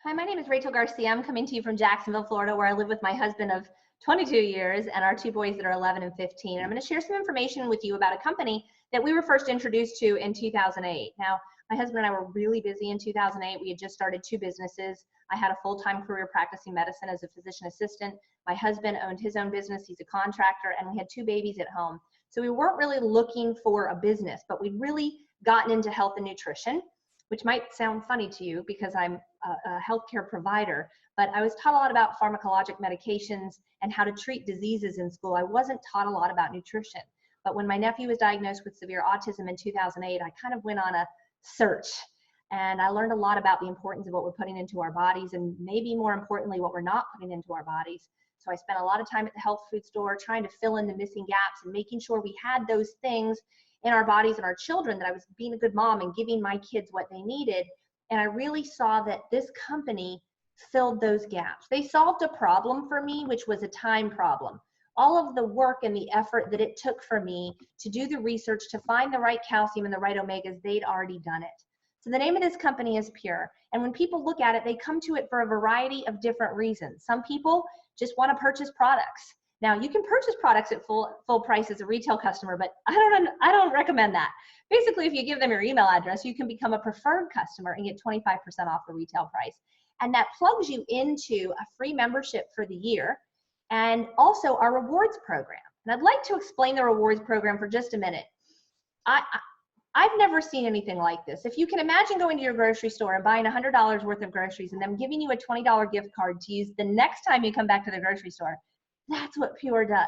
Hi, my name is Rachel Garcia. I'm coming to you from Jacksonville, Florida, where I live with my husband of 22 years and our two boys that are 11 and 15. And I'm going to share some information with you about a company that we were first introduced to in 2008. Now, my husband and I were really busy in 2008. We had just started two businesses. I had a full-time career practicing medicine as a physician assistant. My husband owned his own business. He's a contractor, and we had two babies at home. So we weren't really looking for a business, but we'd really gotten into health and nutrition, which might sound funny to you because I'm a healthcare provider, but I was taught a lot about pharmacologic medications and how to treat diseases in school. I wasn't taught a lot about nutrition. But when my nephew was diagnosed with severe autism in 2008, I kind of went on a search, and I learned a lot about the importance of what we're putting into our bodies, and maybe more importantly, what we're not putting into our bodies. So I spent a lot of time at the health food store trying to fill in the missing gaps and making sure we had those things in our bodies and our children, that I was being a good mom and giving my kids what they needed. And I really saw that this company filled those gaps. They solved a problem for me, which was a time problem. All of the work and the effort that it took for me to do the research to find the right calcium and the right omegas, they'd already done it. So the name of this company is Pure. And when people look at it, they come to it for a variety of different reasons. Some people just want to purchase products. Now, you can purchase products at full price as a retail customer, but I don't recommend that. Basically, if you give them your email address, you can become a preferred customer and get 25% off the retail price. And that plugs you into a free membership for the year, and also our rewards program. And I'd like to explain the rewards program for just a minute. I've never seen anything like this. If you can imagine going to your grocery store and buying $100 worth of groceries and them giving you a $20 gift card to use the next time you come back to the grocery store, that's what Pure does.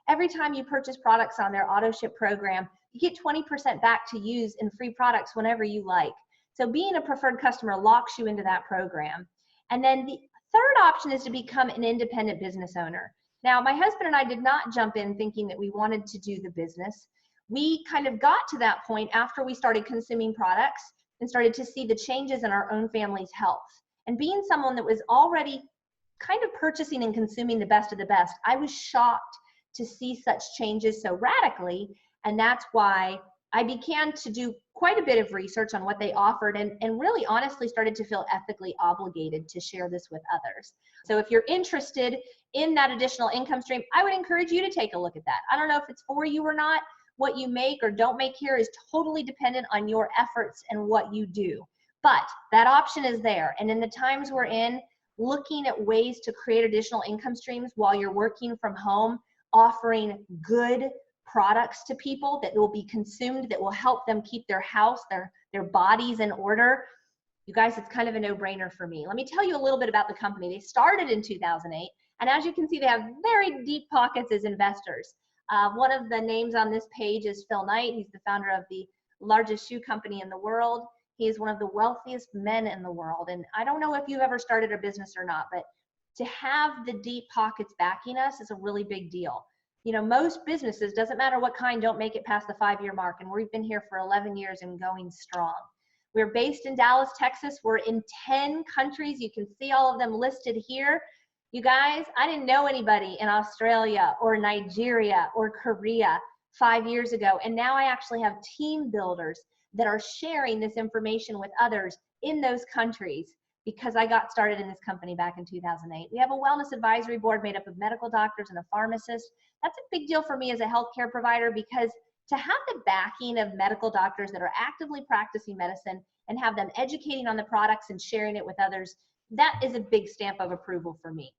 Every time you purchase products on their auto ship program, you get 20% back to use in free products whenever you like. So being a preferred customer locks you into that program. And then the third option is to become an independent business owner. Now, my husband and I did not jump in thinking that we wanted to do the business. We kind of got to that point after we started consuming products and started to see the changes in our own family's health. And being someone that was already kind of purchasing and consuming the best of the best, I was shocked to see such changes so radically. And that's why I began to do quite a bit of research on what they offered, and really honestly started to feel ethically obligated to share this with others. So if you're interested in that additional income stream, I would encourage you to take a look at that. I don't know if it's for you or not. What you make or don't make here is totally dependent on your efforts and what you do. But that option is there. And in the times we're in, looking at ways to create additional income streams while you're working from home, offering good products to people that will be consumed, that will help them keep their house, their bodies in order. You guys, it's kind of a no-brainer for me. Let me tell you a little bit about the company. They started in 2008, and as you can see, they have very deep pockets as investors. One of the names on this page is Phil Knight. He's the founder of the largest shoe company in the world. He is one of the wealthiest men in the world. And I don't know if you've ever started a business or not, but to have the deep pockets backing us is a really big deal. You know, most businesses, doesn't matter what kind, don't make it past the 5-year mark. And we've been here for 11 years and going strong. We're based in Dallas, Texas. We're in 10 countries. You can see all of them listed here. You guys, I didn't know anybody in Australia or Nigeria or Korea 5 years ago. And now I actually have team builders that are sharing this information with others in those countries because I got started in this company back in 2008. We have a wellness advisory board made up of medical doctors and a pharmacist. That's a big deal for me as a healthcare provider, because to have the backing of medical doctors that are actively practicing medicine and have them educating on the products and sharing it with others, that is a big stamp of approval for me.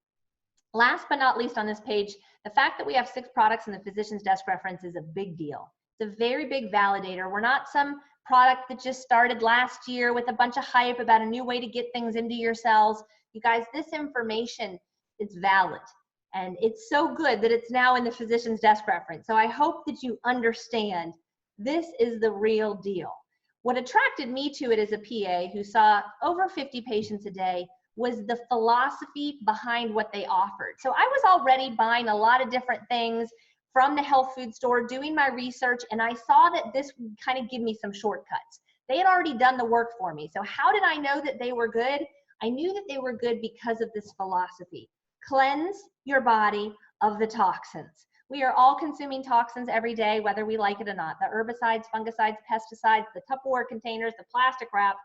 Last but not least on this page, the fact that we have 6 products in the physician's desk reference is a big deal. It's a very big validator. We're not some product that just started last year with a bunch of hype about a new way to get things into your cells. You guys, this information is valid, and it's so good that it's now in the physician's desk reference. So I hope that you understand this is the real deal. What attracted me to it as a PA who saw over 50 patients a day was the philosophy behind what they offered. So I was already buying a lot of different things from the health food store, doing my research, and I saw that this would kind of give me some shortcuts. They had already done the work for me. So how did I know that they were good? I knew that they were good because of this philosophy. Cleanse your body of the toxins. We are all consuming toxins every day, whether we like it or not. The herbicides, fungicides, pesticides, the Tupperware containers, the plastic wrap.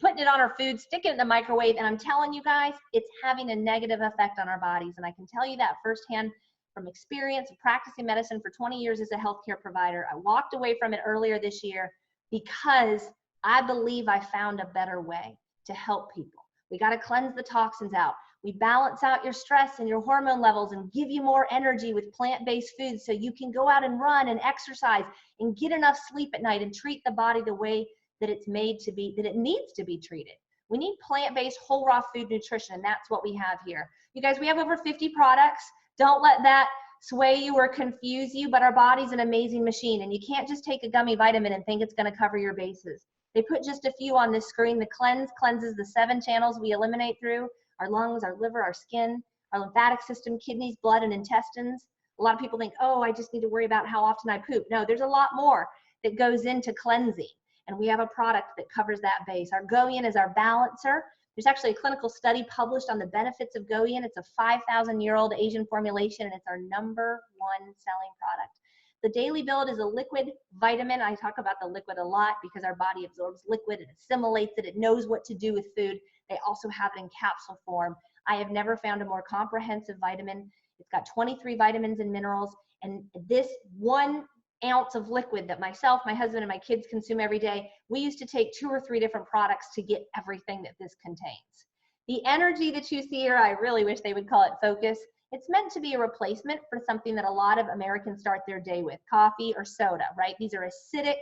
putting it on our food, sticking it in the microwave, and I'm telling you guys, it's having a negative effect on our bodies. And I can tell you that firsthand from experience of practicing medicine for 20 years as a healthcare provider. I walked away from it earlier this year because I believe I found a better way to help people. We got to cleanse the toxins out. We balance out your stress and your hormone levels and give you more energy with plant-based foods so you can go out and run and exercise and get enough sleep at night and treat the body the way that it's made to be, that it needs to be treated. We need plant-based whole raw food nutrition, and that's what we have here. You guys, we have over 50 products. Don't let that sway you or confuse you, but our body's an amazing machine, and you can't just take a gummy vitamin and think it's going to cover your bases. They put just a few on this screen. The cleanse cleanses the 7 channels we eliminate through our lungs, our liver, our skin, our lymphatic system, kidneys, blood, and intestines. A lot of people think, oh, I just need to worry about how often I poop. No, there's a lot more that goes into cleansing, and we have a product that covers that base. Our Goian is our balancer. There's actually a clinical study published on the benefits of Goian. It's a 5,000-year-old Asian formulation, and it's our #1 selling product. The Daily Build is a liquid vitamin. I talk about the liquid a lot because our body absorbs liquid, it assimilates it, it knows what to do with food. They also have it in capsule form. I have never found a more comprehensive vitamin. It's got 23 vitamins and minerals, and this 1 ounce of liquid that myself, my husband, and my kids consume every day, we used to take 2 or 3 different products to get everything that this contains. The energy that you see here, I really wish they would call it focus. It's meant to be a replacement for something that a lot of Americans start their day with, coffee or soda, right? These are acidic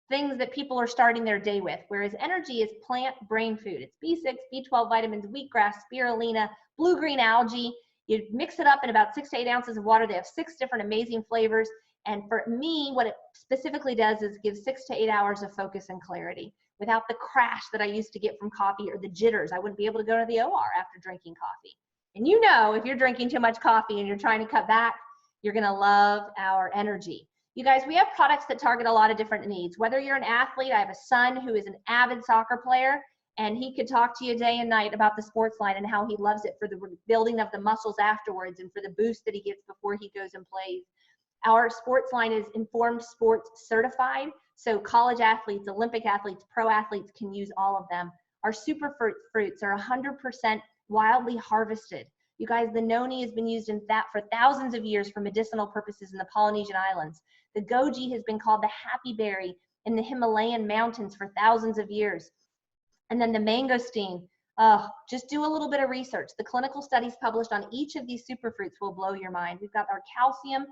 things that people are starting their day with, whereas energy is plant brain food. It's B6, B12 vitamins, wheatgrass, spirulina, blue-green algae. You mix it up in about 6 to 8 ounces of water. They have 6 different amazing flavors. And for me, what it specifically does is give 6 to 8 hours of focus and clarity without the crash that I used to get from coffee or the jitters. I wouldn't be able to go to the OR after drinking coffee. And you know, if you're drinking too much coffee and you're trying to cut back, you're gonna love our energy. You guys, we have products that target a lot of different needs. Whether you're an athlete, I have a son who is an avid soccer player, and he could talk to you day and night about the sports line and how he loves it for the building of the muscles afterwards and for the boost that he gets before he goes and plays. Our sports line is Informed Sports certified, so college athletes, Olympic athletes, pro athletes can use all of them. Our super fruits are 100% wildly harvested. You guys, the noni has been used in that for thousands of years for medicinal purposes in the Polynesian islands. The goji has been called the happy berry in the Himalayan mountains for thousands of years. And then the mangosteen, just do a little bit of research. The clinical studies published on each of these superfruits will blow your mind. We've got our calcium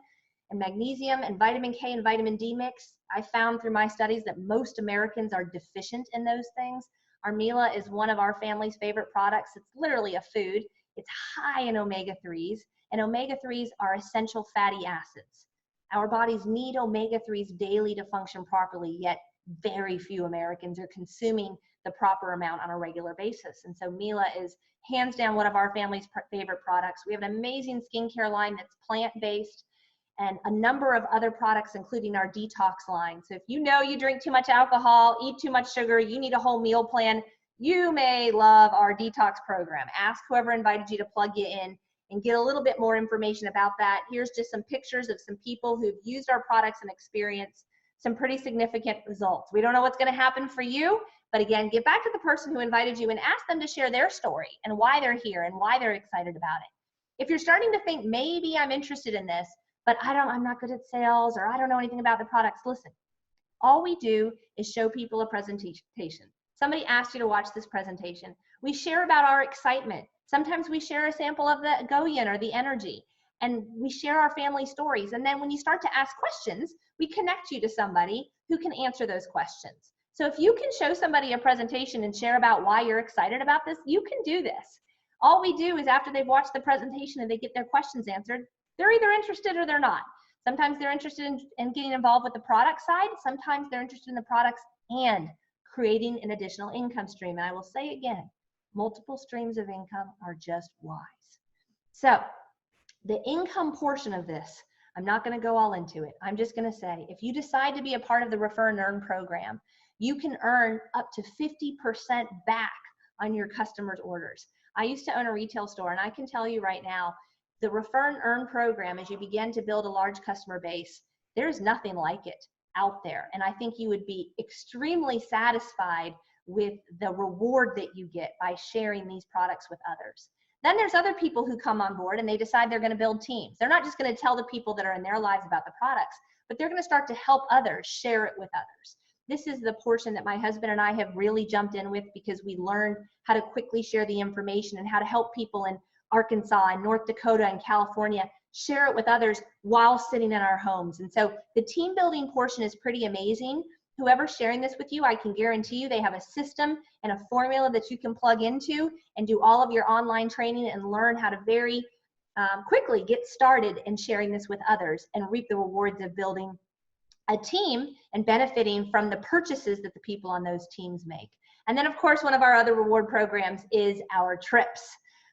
and magnesium and vitamin K and vitamin D mix. I found through my studies that most Americans are deficient in those things. Our Mila is one of our family's favorite products. It's literally a food. It's high in omega-3s, and omega-3s are essential fatty acids. Our bodies need omega-3s daily to function properly, yet very few Americans are consuming the proper amount on a regular basis. And so Mila is hands down one of our family's favorite products. We have an amazing skincare line that's plant-based and a number of other products, including our detox line. So if you know you drink too much alcohol, eat too much sugar, you need a whole meal plan, you may love our detox program. Ask whoever invited you to plug you in and get a little bit more information about that. Here's just some pictures of some people who've used our products and experienced some pretty significant results. We don't know what's going to happen for you, but again, get back to the person who invited you and ask them to share their story and why they're here and why they're excited about it. If you're starting to think, maybe I'm interested in this, but I'm not good at sales, or I don't know anything about the products, listen, all we do is show people a presentation. Somebody asked you to watch this presentation. We share about our excitement. Sometimes we share a sample of the Goian or the energy, and we share our family stories. And then when you start to ask questions, we connect you to somebody who can answer those questions. So if you can show somebody a presentation and share about why you're excited about this, you can do this. All we do is after they've watched the presentation and they get their questions answered, they're either interested or they're not. Sometimes they're interested in getting involved with the product side. Sometimes they're interested in the products and creating an additional income stream. And I will say again, multiple streams of income are just wise. So the income portion of this, I'm not going to go all into it. I'm just going to say, if you decide to be a part of the Refer and Earn program, you can earn up to 50% back on your customers' orders. I used to own a retail store, and I can tell you right now, the Refer and Earn program, as you begin to build a large customer base, there's nothing like it. out there. And I think you would be extremely satisfied with the reward that you get by sharing these products with others. Then there's other people who come on board and they decide they're going to build teams. They're not just going to tell the people that are in their lives about the products, but they're going to start to help others share it with others. This is the portion that my husband and I have really jumped in with, because we learned how to quickly share the information and how to help people in Arkansas and North Dakota and California share it with others while sitting in our homes. And so the team building portion is pretty amazing. Whoever's sharing this with you, I can guarantee you they have a system and a formula that you can plug into and do all of your online training and learn how to very quickly get started in sharing this with others and reap the rewards of building a team and benefiting from the purchases that the people on those teams make. And then of course, one of our other reward programs is our trips.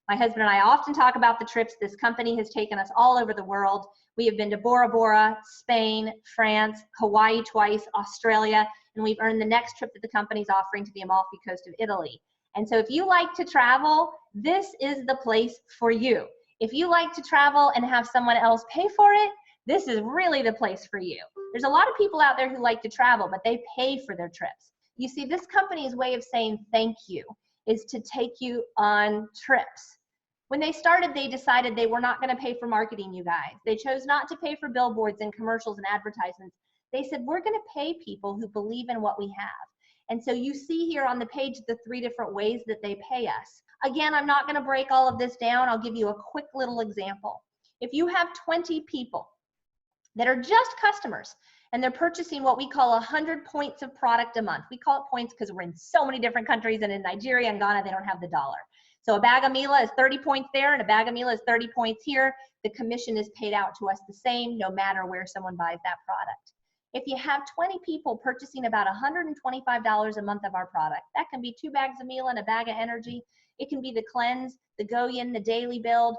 My husband and I often talk about the trips. This company has taken us all over the world. We have been to Bora Bora, Spain, France, Hawaii twice, Australia, and we've earned the next trip that the company's offering to the Amalfi Coast of Italy. And so if you like to travel, this is the place for you. If you like to travel and have someone else pay for it, this is really the place for you. There's a lot of people out there who like to travel, but they pay for their trips. You see, this company's way of saying thank you is to take you on trips. When they started, they decided they were not going to pay for marketing, you guys. They chose not to pay for billboards and commercials and advertisements. They said, we're going to pay people who believe in what we have. And so you see here on the page the 3 different ways that they pay us. Again, I'm not going to break all of this down. I'll give you a quick little example. If you have 20 people that are just customers and they're purchasing what we call 100 points of product a month. We call it points because we're in so many different countries, and in Nigeria and Ghana, they don't have the dollar. So a bag of Mila is 30 points there, and a bag of Mila is 30 points here. The commission is paid out to us the same, no matter where someone buys that product. If you have 20 people purchasing about $125 a month of our product, that can be 2 bags of Mila and a bag of energy. It can be the cleanse, the go-yin, the daily build.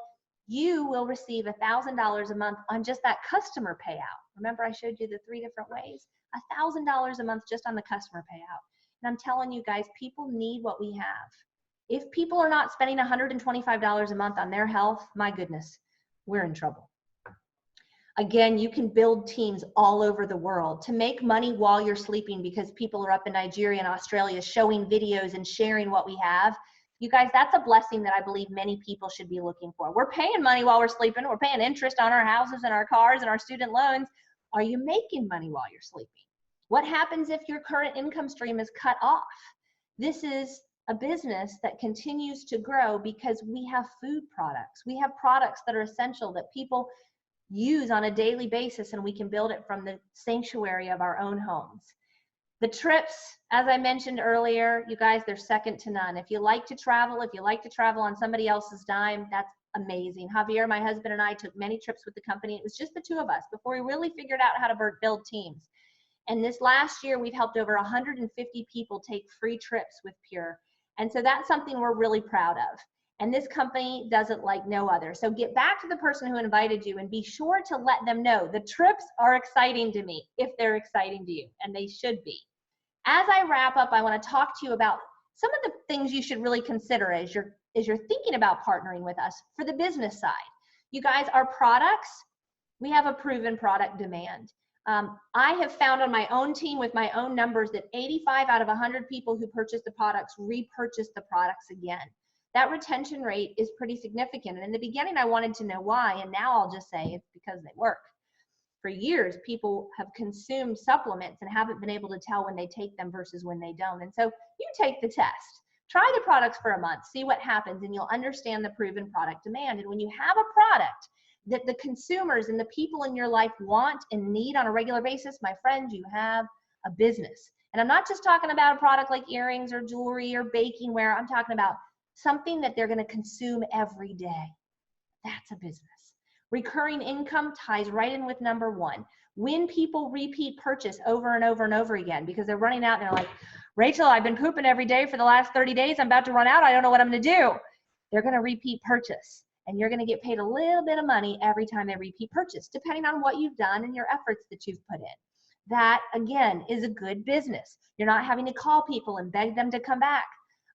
You will receive $1,000 a month on just that customer payout. Remember, I showed you the 3 different ways? $1,000 a month just on the customer payout. And I'm telling you guys, people need what we have. If people are not spending $125 a month on their health, my goodness, we're in trouble. Again, you can build teams all over the world to make money while you're sleeping, because people are up in Nigeria and Australia showing videos and sharing what we have. You guys, that's a blessing that I believe many people should be looking for. We're paying money while we're sleeping. We're paying interest on our houses and our cars and our student loans. Are you making money while you're sleeping? What happens if your current income stream is cut off? This is a business that continues to grow because we have food products. We have products that are essential that people use on a daily basis, and we can build it from the sanctuary of our own homes. The trips, as I mentioned earlier, you guys, they're second to none. If you like to travel on somebody else's dime, that's amazing. Javier, my husband, and I took many trips with the company. It was just the 2 of us before we really figured out how to build teams. And this last year, we've helped over 150 people take free trips with Pure. And so that's something we're really proud of. And this company does it like no other. So get back to the person who invited you and be sure to let them know the trips are exciting to me if they're exciting to you, and they should be. As I wrap up, I want to talk to you about some of the things you should really consider as you're thinking about partnering with us for the business side. You guys, our products, we have a proven product demand. I have found on my own team with my own numbers that 85 out of 100 people who purchase the products repurchase the products again. That retention rate is pretty significant. And in the beginning, I wanted to know why, and now I'll just say it's because they work. For years, people have consumed supplements and haven't been able to tell when they take them versus when they don't. And so you take the test. Try the products for a month, see what happens, and you'll understand the proven product demand. And when you have a product that the consumers and the people in your life want and need on a regular basis, my friend, you have a business. And I'm not just talking about a product like earrings or jewelry or baking ware. I'm talking about something that they're going to consume every day. That's a business. Recurring income ties right in with number 1. When people repeat purchase over and over and over again because they're running out and they're like, Rachel, I've been pooping every day for the last 30 days. I'm about to run out. I don't know what I'm going to do. They're going to repeat purchase. And you're going to get paid a little bit of money every time they repeat purchase, depending on what you've done and your efforts that you've put in. That, again, is a good business. You're not having to call people and beg them to come back.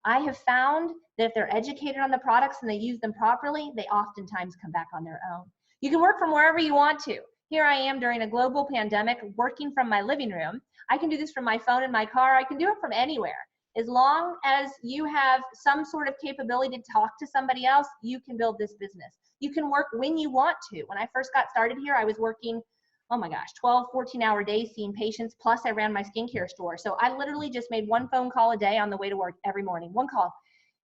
I have found that if they're educated on the products and they use them properly, they oftentimes come back on their own. You can work from wherever you want to. Here I am during a global pandemic working from my living room. I can do this from my phone in my car. I can do it from anywhere. As long as you have some sort of capability to talk to somebody else, you can build this business. You can work when you want to. When I first got started here, I was working, oh my gosh, 12, 14-hour days seeing patients, plus I ran my skincare store. So I literally just made one phone call a day on the way to work every morning, one call.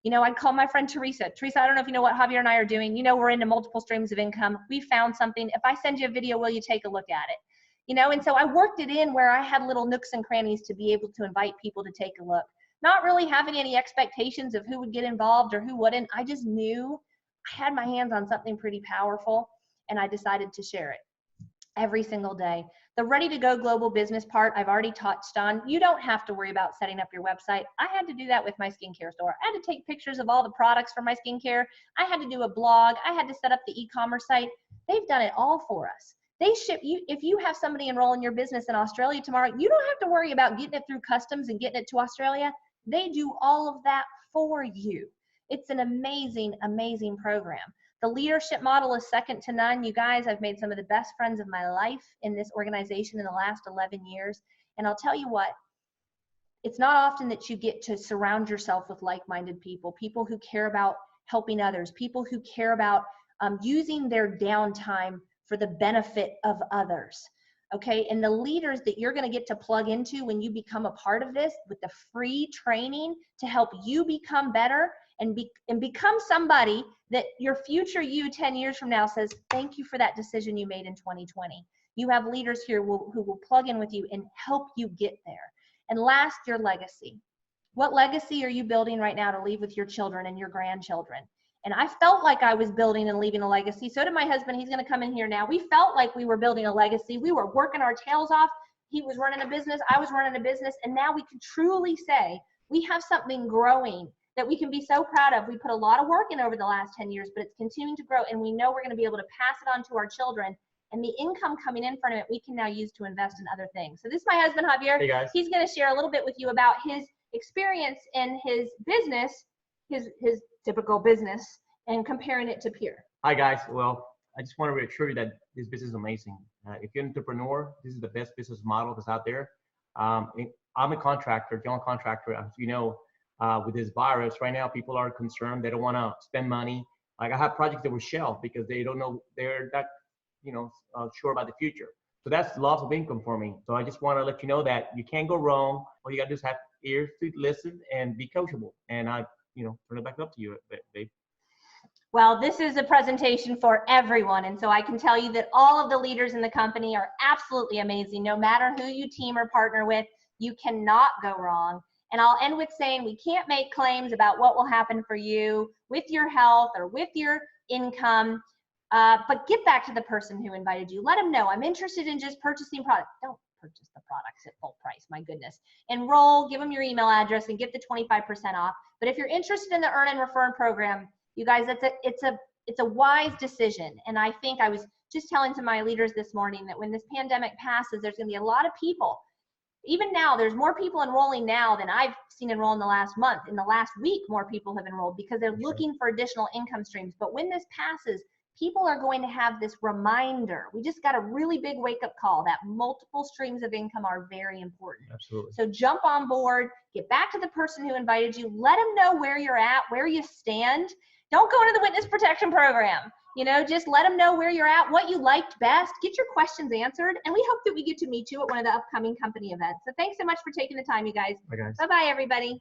You know, I'd call my friend Teresa. Teresa, I don't know if you know what Javier and I are doing. You know, we're into multiple streams of income. We found something. If I send you a video, will you take a look at it? You know, and so I worked it in where I had little nooks and crannies to be able to invite people to take a look. Not really having any expectations of who would get involved or who wouldn't. I just knew I had my hands on something pretty powerful, and I decided to share it every single day. The ready to go global business part, I've already touched on. You don't have to worry about setting up your website. I had to do that with my skincare store. I had to take pictures of all the products for my skincare. I had to do a blog. I had to set up the e-commerce site. They've done it all for us. They ship you. If you have somebody enroll in your business in Australia tomorrow, you don't have to worry about getting it through customs and getting it to Australia. They do all of that for you. It's an amazing, amazing program. The leadership model is second to none. You guys, I've made some of the best friends of my life in this organization in the last 11 years. And I'll tell you what, it's not often that you get to surround yourself with like-minded people, people who care about helping others, people who care about using their downtime for the benefit of others. Okay, and the leaders that you're going to get to plug into when you become a part of this with the free training to help you become better and become somebody that your future you 10 years from now says, thank you for that decision you made in 2020. You have leaders here who will plug in with you and help you get there. And last, your legacy. What legacy are you building right now to leave with your children and your grandchildren? And I felt like I was building and leaving a legacy. So did my husband. He's going to come in here now. We felt like we were building a legacy. We were working our tails off. He was running a business. I was running a business. And now we can truly say we have something growing that we can be so proud of. We put a lot of work in over the last 10 years, but it's continuing to grow. And we know we're going to be able to pass it on to our children. And the income coming in from it, we can now use to invest in other things. So this is my husband, Javier. Hey guys. He's going to share a little bit with you about his experience in his business, his typical business, and comparing it to peer. Hi guys. Well, I just want to reassure you that this business is amazing. If you're an entrepreneur, this is the best business model that's out there. I'm a contractor, general contractor. As you know, with this virus right now, people are concerned. They don't want to spend money. Like I have projects that were shelved because they don't know, they're not, sure about the future. So that's loss of income for me. So I just want to let you know that you can't go wrong. All you got to do is have ears to listen and be coachable. And I, turn it back up to you, babe. Well, this is a presentation for everyone. And so I can tell you that all of the leaders in the company are absolutely amazing. No matter who you team or partner with, you cannot go wrong. And I'll end with saying we can't make claims about what will happen for you with your health or with your income, but get back to the person who invited you. Let them know, I'm interested in just purchasing product. Don't purchase the products at full price, my goodness. Enroll, give them your email address and get the 25% off. But if you're interested in the Earn and Refer program, you guys, it's a wise decision. And I think I was just telling to my leaders this morning that when this pandemic passes, there's going to be a lot of people. Even now, there's more people enrolling now than I've seen enroll in the last month. In the last week, more people have enrolled because they're looking for additional income streams. But when this passes, people are going to have this reminder. We just got a really big wake-up call that multiple streams of income are very important. Absolutely. So jump on board, get back to the person who invited you, let them know where you're at, where you stand. Don't go into the witness protection program. Just let them know where you're at, what you liked best, get your questions answered, and we hope that we get to meet you at one of the upcoming company events. So thanks so much for taking the time, you guys. Bye, guys. Bye-bye, everybody.